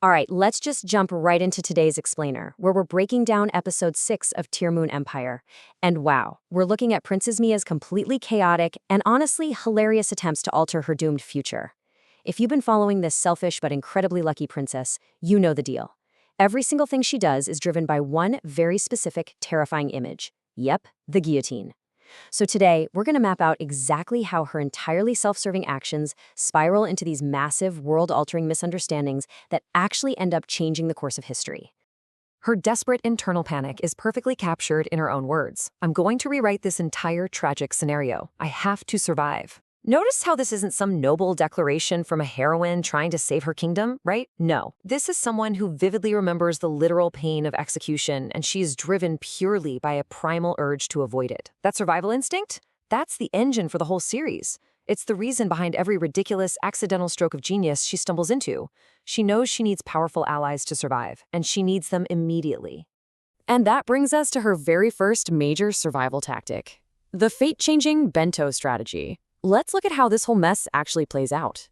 All right, let's just jump right into today's explainer, where we're breaking down episode 6 of Tearmoon Empire. And wow, we're looking at Princess Mia's completely chaotic and honestly hilarious attempts to alter her doomed future. If you've been following this selfish but incredibly lucky princess, you know the deal. Every single thing she does is driven by one very specific, terrifying image. Yep, the guillotine. So today, we're going to map out exactly how her entirely self-serving actions spiral into these massive, world-altering misunderstandings that actually end up changing the course of history. Her desperate internal panic is perfectly captured in her own words. I'm going to rewrite this entire tragic scenario. I have to survive. Notice how this isn't some noble declaration from a heroine trying to save her kingdom, right? No. This is someone who vividly remembers the literal pain of execution, and she is driven purely by a primal urge to avoid it. That survival instinct? That's the engine for the whole series. It's the reason behind every ridiculous, accidental stroke of genius she stumbles into. She knows she needs powerful allies to survive, and she needs them immediately. And that brings us to her very first major survival tactic, the fate-changing bento strategy. Let's look at how this whole mess actually plays out.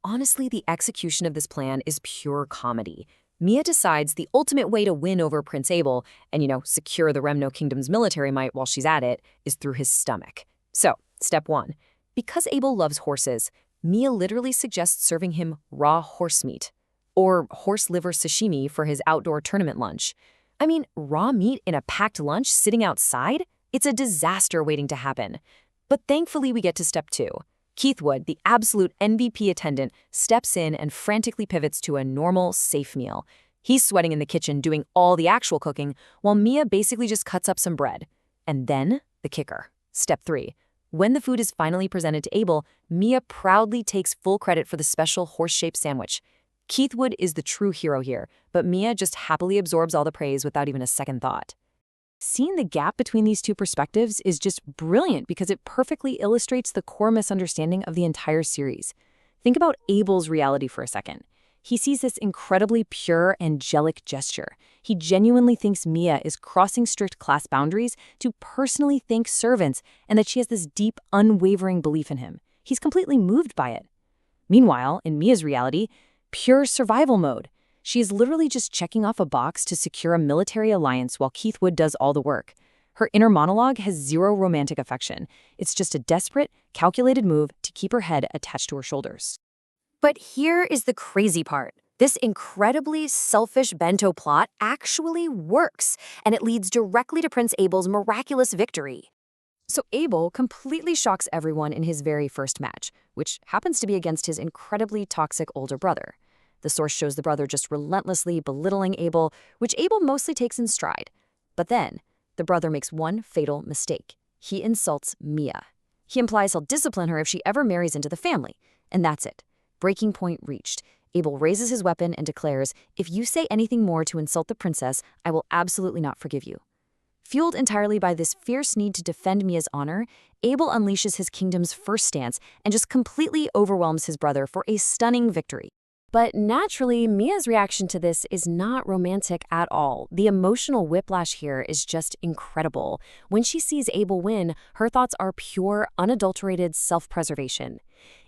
Honestly, the execution of this plan is pure comedy. Mia decides the ultimate way to win over Prince Abel and, secure the Remno Kingdom's military might while she's at it is through his stomach. So, step 1. Because Abel loves horses, Mia literally suggests serving him raw horse meat, or horse liver sashimi for his outdoor tournament lunch. I mean, raw meat in a packed lunch sitting outside? It's a disaster waiting to happen. But thankfully, we get to step 2. Keithwood, the absolute MVP attendant, steps in and frantically pivots to a normal, safe meal. He's sweating in the kitchen doing all the actual cooking, while Mia basically just cuts up some bread. And then, the kicker. Step 3. When the food is finally presented to Abel, Mia proudly takes full credit for the special horse-shaped sandwich. Keithwood is the true hero here, but Mia just happily absorbs all the praise without even a second thought. Seeing the gap between these two perspectives is just brilliant because it perfectly illustrates the core misunderstanding of the entire series. Think about Abel's reality for a second. He sees this incredibly pure, angelic gesture. He genuinely thinks Mia is crossing strict class boundaries to personally thank servants and that she has this deep, unwavering belief in him. He's completely moved by it. Meanwhile, in Mia's reality, pure survival mode. She is literally just checking off a box to secure a military alliance while Keithwood does all the work. Her inner monologue has zero romantic affection. It's just a desperate, calculated move to keep her head attached to her shoulders. But here is the crazy part. This incredibly selfish bento plot actually works, and it leads directly to Prince Abel's miraculous victory. So Abel completely shocks everyone in his very first match, which happens to be against his incredibly toxic older brother. The source shows the brother just relentlessly belittling Abel, which Abel mostly takes in stride. But then, the brother makes one fatal mistake. He insults Mia. He implies he'll discipline her if she ever marries into the family. And that's it. Breaking point reached. Abel raises his weapon and declares, "If you say anything more to insult the princess, I will absolutely not forgive you." Fueled entirely by this fierce need to defend Mia's honor, Abel unleashes his kingdom's first stance and just completely overwhelms his brother for a stunning victory. But naturally, Mia's reaction to this is not romantic at all. The emotional whiplash here is just incredible. When she sees Abel win, her thoughts are pure, unadulterated self-preservation.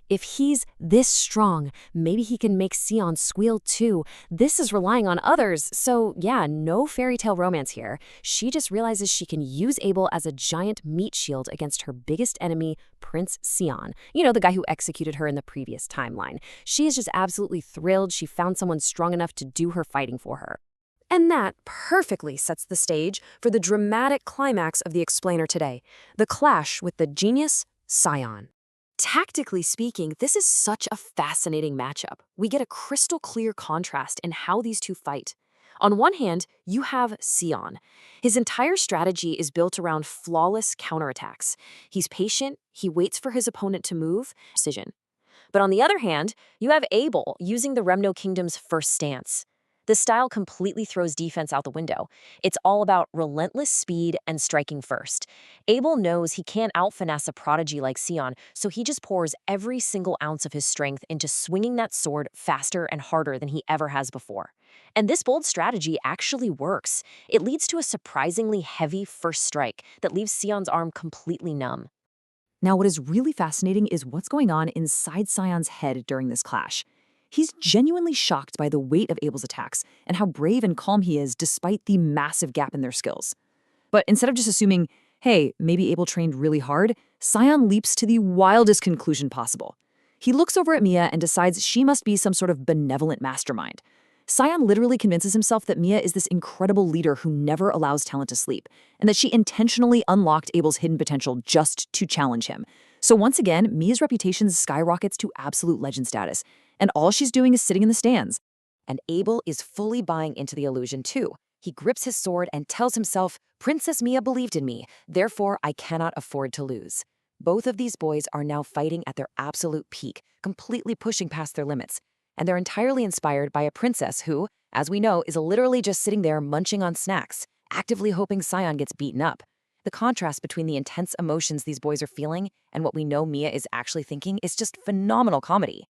If he's this strong, maybe he can make Sion squeal too. This is relying on others, so yeah, no fairy tale romance here. She just realizes she can use Abel as a giant meat shield against her biggest enemy, Prince Sion. The guy who executed her in the previous timeline. She is just absolutely thrilled she found someone strong enough to do her fighting for her. And that perfectly sets the stage for the dramatic climax of the explainer today, the clash with the genius Sion. Tactically speaking, this is such a fascinating matchup. We get a crystal clear contrast in how these two fight. On one hand, you have Sion. His entire strategy is built around flawless counterattacks. He's patient, he waits for his opponent to move, precision. But on the other hand, you have Abel using the Remno Kingdom's first stance. This style completely throws defense out the window. It's all about relentless speed and striking first. Abel knows he can't out-finesse a prodigy like Sion, so he just pours every single ounce of his strength into swinging that sword faster and harder than he ever has before. And this bold strategy actually works. It leads to a surprisingly heavy first strike that leaves Sion's arm completely numb. Now, what is really fascinating is what's going on inside Sion's head during this clash. He's genuinely shocked by the weight of Abel's attacks and how brave and calm he is despite the massive gap in their skills. But instead of just assuming, hey, maybe Abel trained really hard, Sion leaps to the wildest conclusion possible. He looks over at Mia and decides she must be some sort of benevolent mastermind. Sion literally convinces himself that Mia is this incredible leader who never allows talent to sleep, and that she intentionally unlocked Abel's hidden potential just to challenge him. So once again, Mia's reputation skyrockets to absolute legend status, and all she's doing is sitting in the stands. And Abel is fully buying into the illusion too. He grips his sword and tells himself, Princess Mia believed in me, therefore I cannot afford to lose. Both of these boys are now fighting at their absolute peak, completely pushing past their limits. And they're entirely inspired by a princess who, as we know, is literally just sitting there munching on snacks, actively hoping Sion gets beaten up. The contrast between the intense emotions these boys are feeling and what we know Mia is actually thinking is just phenomenal comedy.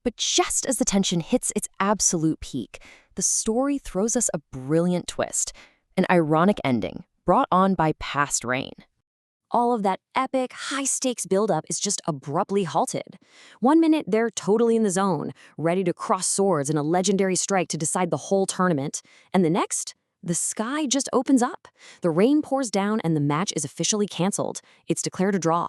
But just as the tension hits its absolute peak, the story throws us a brilliant twist, an ironic ending brought on by past rain. All of that epic, high-stakes buildup is just abruptly halted. One minute, they're totally in the zone, ready to cross swords in a legendary strike to decide the whole tournament. And the next, the sky just opens up. The rain pours down and the match is officially canceled. It's declared a draw.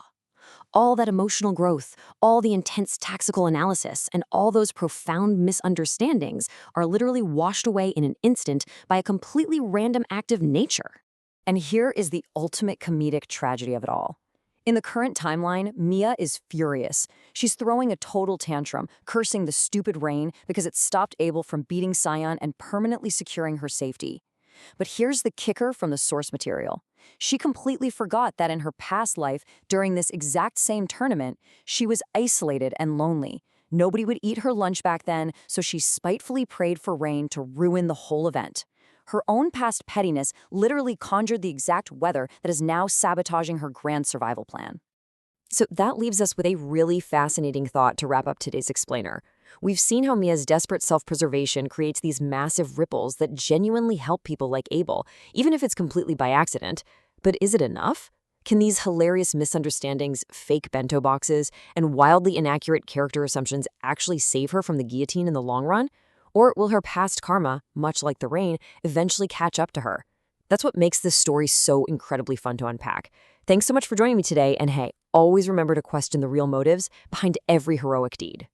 All that emotional growth, all the intense tactical analysis, and all those profound misunderstandings are literally washed away in an instant by a completely random act of nature. And here is the ultimate comedic tragedy of it all. In the current timeline, Mia is furious. She's throwing a total tantrum, cursing the stupid rain because it stopped Abel from beating Sion and permanently securing her safety. But here's the kicker from the source material. She completely forgot that in her past life, during this exact same tournament, she was isolated and lonely. Nobody would eat her lunch back then, so she spitefully prayed for rain to ruin the whole event. Her own past pettiness literally conjured the exact weather that is now sabotaging her grand survival plan. So that leaves us with a really fascinating thought to wrap up today's explainer. We've seen how Mia's desperate self-preservation creates these massive ripples that genuinely help people like Abel, even if it's completely by accident. But is it enough? Can these hilarious misunderstandings, fake bento boxes, and wildly inaccurate character assumptions actually save her from the guillotine in the long run? Or will her past karma, much like the rain, eventually catch up to her? That's what makes this story so incredibly fun to unpack. Thanks so much for joining me today, and hey, always remember to question the real motives behind every heroic deed.